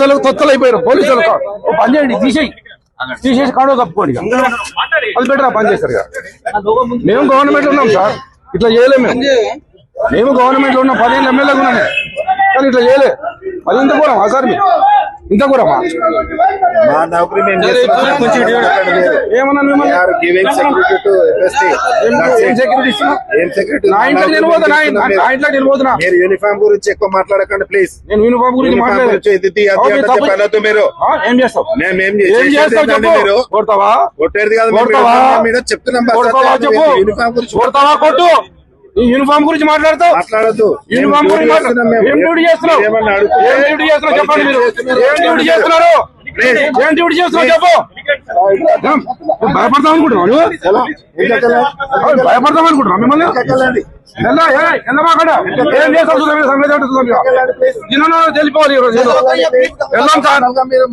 వాళ్ళకి తొత్తలు అయిపోయారు పోలీసు వాళ్ళకి. ఓ పని చేయండి, తీసేసి కాడో కప్పుకోండి, అది బెటర్. పని చేస్తారు కదా. మేము గవర్నమెంట్ లో ఉన్నాం సార్, ఇట్లా చేయలేము. మేము గవర్నమెంట్ లో ఉన్నాం, 15 ఎమ్మెల్యేలు ఉన్నాను, కానీ ఇట్లా చేయలే. అది ఇంత కూరమా సార్? మీరు ఇంత కూరమా? ఏమన్నా యూనిఫామ్ గురించి ఎక్కువ మాట్లాడకండి ప్లీజ్. నేను యూనిఫామ్ గురించి మాట్లాడదు. మీరు ఏం చేస్తావు? మీరు కొడతావా? కొట్టేది కాదు, చెప్తున్నాం. యూనిఫామ్ గురించి కొడతావా? కొట్టు. ఈ యూనిఫామ్ గురించి మాట్లాడతావు? యూనిఫామ్ గురించి ఏం డ్యూటీ చేస్తున్నావు? ఏం డ్యూటీ చేస్తున్నావు చెప్పండి. మీరు ఏం డ్యూటీ చేస్తున్నారు? ఏం డ్యూటీ చేస్తున్నావు చెప్పు. భయపడతాం అనుకుంటున్నావు? భయపడతాం అనుకుంటున్నావు మిమ్మల్ని? ఏం చేస్తావు? సంగతి తెలిపోవాలి. వెళ్ళాం సార్.